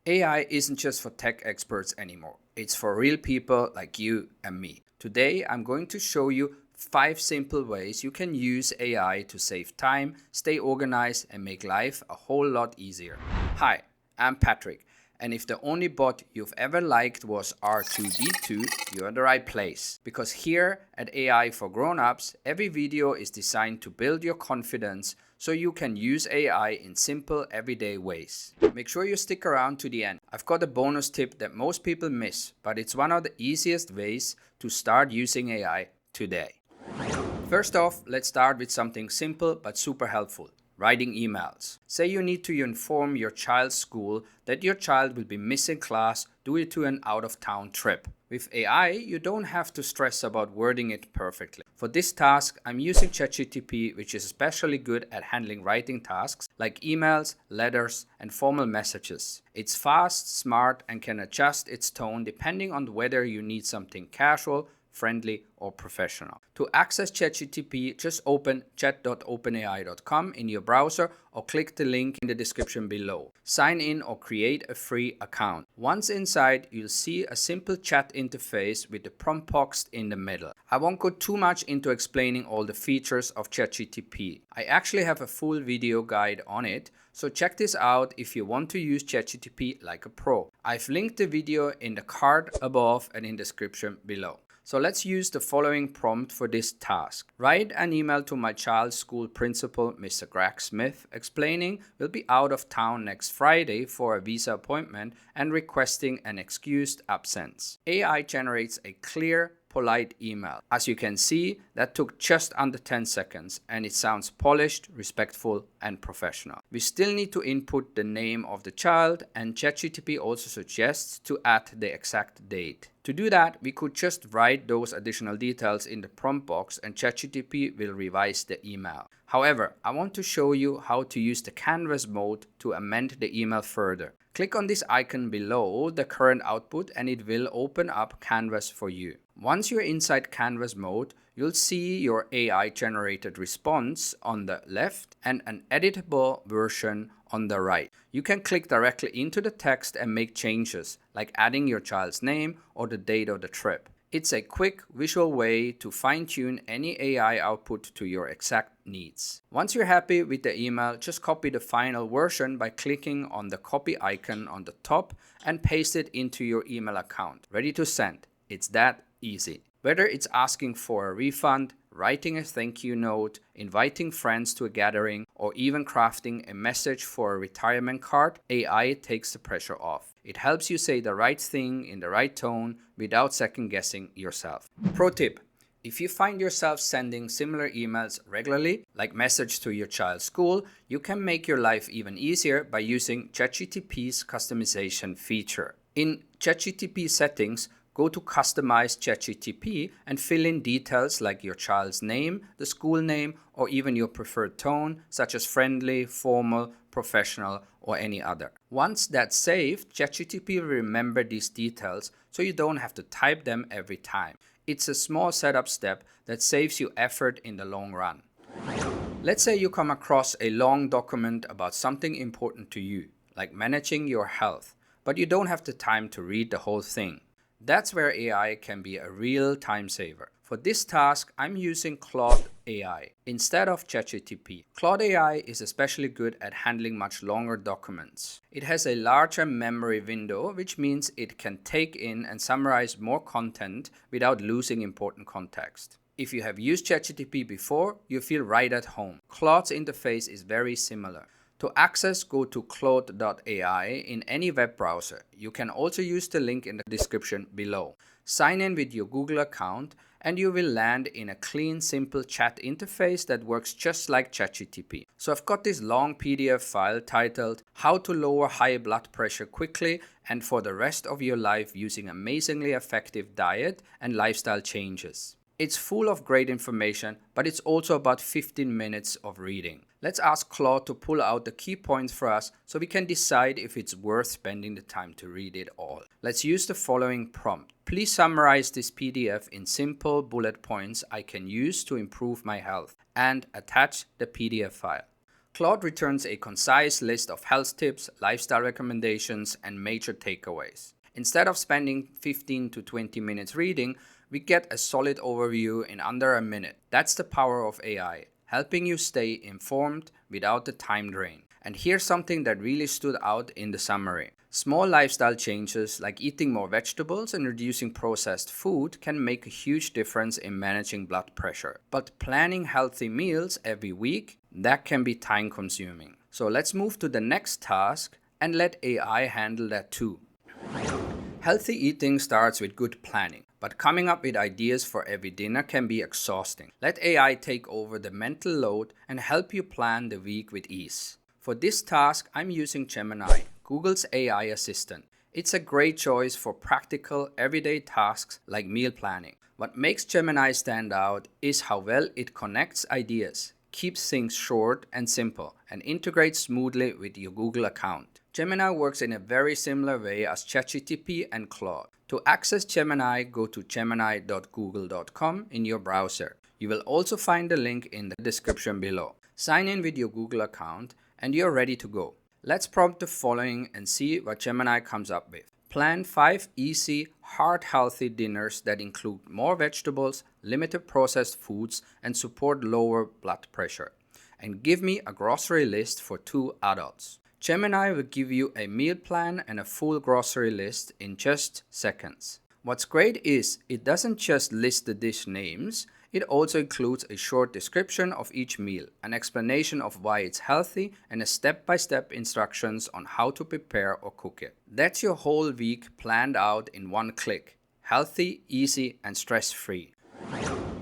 AI isn't just for tech experts anymore. It's for real people like you and me. Today, I'm going to show you 5 simple ways you can use AI to save time, stay organized, and make life a whole lot easier. Hi, I'm Patrick, and if the only bot you've ever liked was R2D2, you're in the right place. Because here at AI for Grown-ups, every video is designed to build your confidence so you can use AI in simple, everyday ways. Make sure you stick around to the end. I've got a bonus tip that most people miss, but it's one of the easiest ways to start using AI today. First off, let's start with something simple but super helpful. Writing emails. Say you need to inform your child's school that your child will be missing class due to an out-of-town trip. With AI, you don't have to stress about wording it perfectly. For this task, I'm using ChatGPT, which is especially good at handling writing tasks like emails, letters, and formal messages. It's fast, smart, and can adjust its tone depending on whether you need something casual, friendly, or professional. To access ChatGPT, just open chat.openai.com in your browser or click the link in the description below. Sign in or create a free account. Once inside, you'll see a simple chat interface with the prompt box in the middle. I won't go too much into explaining all the features of ChatGPT. I actually have a full video guide on it, so check this out if you want to use ChatGPT like a pro. I've linked the video in the card above and in the description below. So let's use the following prompt for this task. Write an email to my child's school principal, Mr. Greg Smith, explaining we'll be out of town next Friday for a visa appointment and requesting an excused absence. AI generates a clear, polite email. As you can see, that took just under 10 seconds and it sounds polished, respectful, and professional. We still need to input the name of the child, and ChatGPT also suggests to add the exact date. To do that, we could just write those additional details in the prompt box and ChatGPT will revise the email. However, I want to show you how to use the canvas mode to amend the email further. Click on this icon below the current output and it will open up Canvas for you. Once you're inside Canvas mode, you'll see your AI generated response on the left and an editable version on the right. You can click directly into the text and make changes, like adding your child's name or the date of the trip. It's a quick visual way to fine-tune any AI output to your exact needs. Once you're happy with the email, just copy the final version by clicking on the copy icon on the top and paste it into your email account. Ready to send. It's that easy. Whether it's asking for a refund, writing a thank you note, inviting friends to a gathering, or even crafting a message for a retirement card, AI takes the pressure off. It helps you say the right thing in the right tone without second guessing yourself. Pro tip: if you find yourself sending similar emails regularly, like message to your child's school, you can make your life even easier by using ChatGPT's customization feature. In ChatGPT settings, go to Customize ChatGPT and fill in details like your child's name, the school name, or even your preferred tone, such as friendly, formal, professional, or any other. Once that's saved, ChatGPT will remember these details so you don't have to type them every time. It's a small setup step that saves you effort in the long run. Let's say you come across a long document about something important to you, like managing your health, but you don't have the time to read the whole thing. That's where AI can be a real time saver. For this task, I'm using Claude AI instead of ChatGPT. Claude AI is especially good at handling much longer documents. It has a larger memory window, which means it can take in and summarize more content without losing important context. If you have used ChatGPT before, you feel right at home. Claude's interface is very similar. To access, go to claude.ai in any web browser. You can also use the link in the description below. Sign in with your Google account and you will land in a clean, simple chat interface that works just like ChatGPT. So I've got this long PDF file titled How to Lower High Blood Pressure Quickly and for the Rest of Your Life Using Amazingly Effective Diet and Lifestyle Changes. It's full of great information, but it's also about 15 minutes of reading. Let's ask Claude to pull out the key points for us so we can decide if it's worth spending the time to read it all. Let's use the following prompt. Please summarize this PDF in simple bullet points I can use to improve my health, and attach the PDF file. Claude returns a concise list of health tips, lifestyle recommendations, and major takeaways. Instead of spending 15 to 20 minutes reading, we get a solid overview in under a minute. That's the power of AI, helping you stay informed without the time drain. And here's something that really stood out in the summary. Small lifestyle changes like eating more vegetables and reducing processed food can make a huge difference in managing blood pressure. But planning healthy meals every week, that can be time consuming. So let's move to the next task and let AI handle that too. Healthy eating starts with good planning, but coming up with ideas for every dinner can be exhausting. Let AI take over the mental load and help you plan the week with ease. For this task, I'm using Gemini, Google's AI assistant. It's a great choice for practical, everyday tasks like meal planning. What makes Gemini stand out is how well it connects ideas, keeps things short and simple, and integrates smoothly with your Google account. Gemini works in a very similar way as ChatGPT and Claude. To access Gemini, go to gemini.google.com in your browser. You will also find the link in the description below. Sign in with your Google account and you're ready to go. Let's prompt the following and see what Gemini comes up with. Plan 5 easy, heart-healthy dinners that include more vegetables, limited processed foods, and support lower blood pressure. And give me a grocery list for 2 adults. Gemini will give you a meal plan and a full grocery list in just seconds. What's great is it doesn't just list the dish names, it also includes a short description of each meal, an explanation of why it's healthy, and a step-by-step instructions on how to prepare or cook it. That's your whole week planned out in one click. Healthy, easy, and stress-free.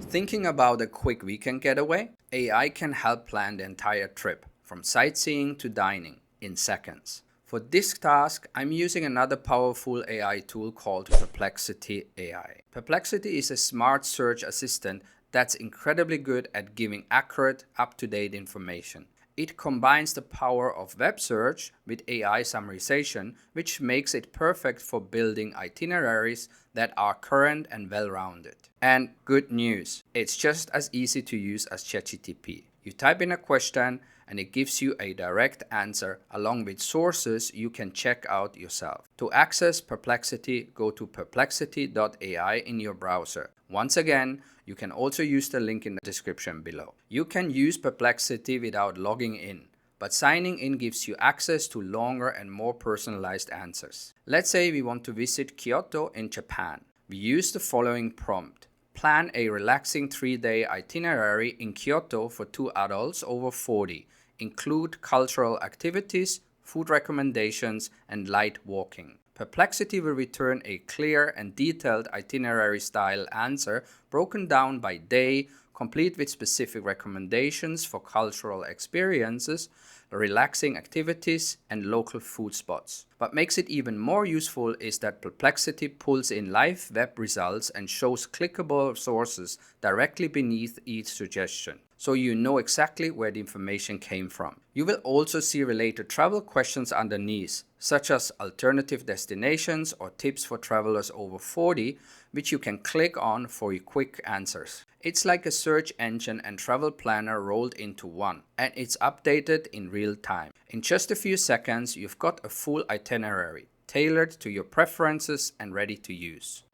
Thinking about a quick weekend getaway? AI can help plan the entire trip, from sightseeing to dining, in seconds. For this task, I'm using another powerful AI tool called Perplexity AI. Perplexity is a smart search assistant that's incredibly good at giving accurate, up-to-date information. It combines the power of web search with AI summarization, which makes it perfect for building itineraries that are current and well-rounded. And good news, it's just as easy to use as ChatGPT. You type in a question and it gives you a direct answer along with sources you can check out yourself. To access Perplexity, go to perplexity.ai in your browser. Once again, you can also use the link in the description below. You can use Perplexity without logging in, but signing in gives you access to longer and more personalized answers. Let's say we want to visit Kyoto in Japan. We use the following prompt. Plan a relaxing 3-day itinerary in Kyoto for 2 adults over 40. Include cultural activities, food recommendations, and light walking. Perplexity will return a clear and detailed itinerary-style answer broken down by day, complete with specific recommendations for cultural experiences, relaxing activities, and local food spots. What makes it even more useful is that Perplexity pulls in live web results and shows clickable sources directly beneath each suggestion, so you know exactly where the information came from. You will also see related travel questions underneath, such as alternative destinations or tips for travelers over 40, which you can click on for your quick answers. It's like a search engine and travel planner rolled into one, and it's updated in real time. In just a few seconds, you've got a full itinerary, tailored to your preferences and ready to use.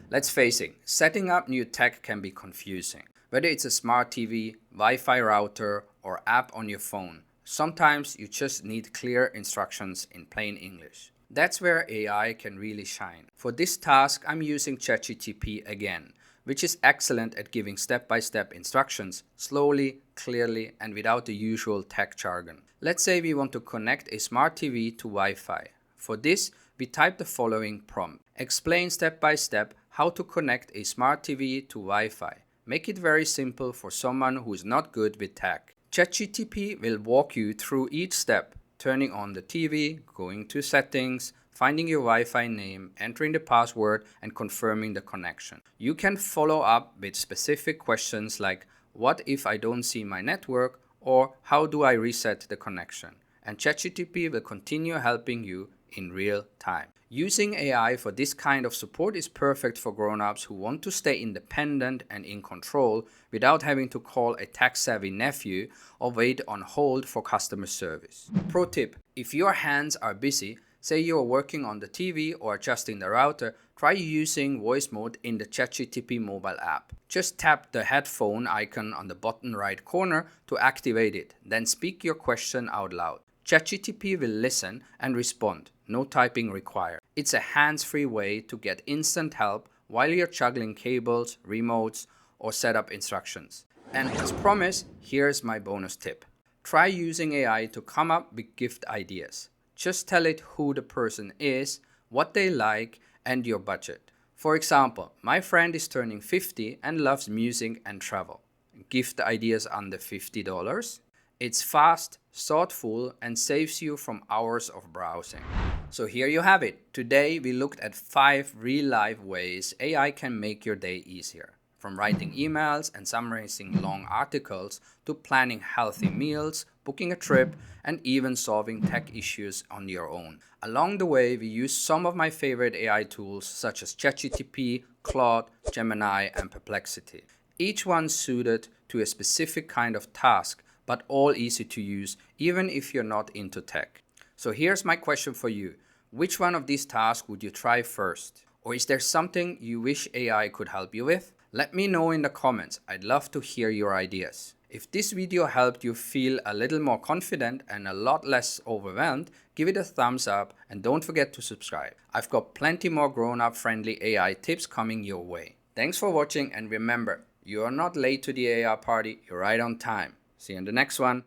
Let's face it, setting up new tech can be confusing. Whether it's a smart TV, Wi-Fi router, or app on your phone, sometimes you just need clear instructions in plain English. That's where AI can really shine. For this task, I'm using ChatGPT again, which is excellent at giving step-by-step instructions, slowly, clearly, and without the usual tech jargon. Let's say we want to connect a smart TV to Wi-Fi. For this, we type the following prompt. Explain step-by-step how to connect a smart TV to Wi-Fi. Make it very simple for someone who is not good with tech. ChatGPT will walk you through each step, turning on the TV, going to settings, finding your Wi-Fi name, entering the password, and confirming the connection. You can follow up with specific questions like, what if I don't see my network? Or how do I reset the connection? And ChatGPT will continue helping you in real time. Using AI for this kind of support is perfect for grown-ups who want to stay independent and in control without having to call a tech-savvy nephew or wait on hold for customer service. Pro tip: if your hands are busy, say you are working on the TV or adjusting the router, try using voice mode in the ChatGPT mobile app. Just tap the headphone icon on the bottom right corner to activate it, then speak your question out loud. ChatGPT will listen and respond, no typing required. It's a hands-free way to get instant help while you're juggling cables, remotes, or setup instructions. And as promised, here's my bonus tip. Try using AI to come up with gift ideas. Just tell it who the person is, what they like, and your budget. For example, my friend is turning 50 and loves music and travel. Gift ideas under $50. It's fast, thoughtful, and saves you from hours of browsing. So here you have it. Today we looked at 5 real-life ways AI can make your day easier. From writing emails and summarizing long articles to planning healthy meals, booking a trip, and even solving tech issues on your own. Along the way, we used some of my favorite AI tools such as ChatGPT, Claude, Gemini, and Perplexity. Each one suited to a specific kind of task, but all easy to use even if you're not into tech. So here's my question for you. Which one of these tasks would you try first? Or is there something you wish AI could help you with? Let me know in the comments. I'd love to hear your ideas. If this video helped you feel a little more confident and a lot less overwhelmed, give it a thumbs up and don't forget to subscribe. I've got plenty more grown-up friendly AI tips coming your way. Thanks for watching, and remember, you are not late to the AI party, you're right on time. See you in the next one.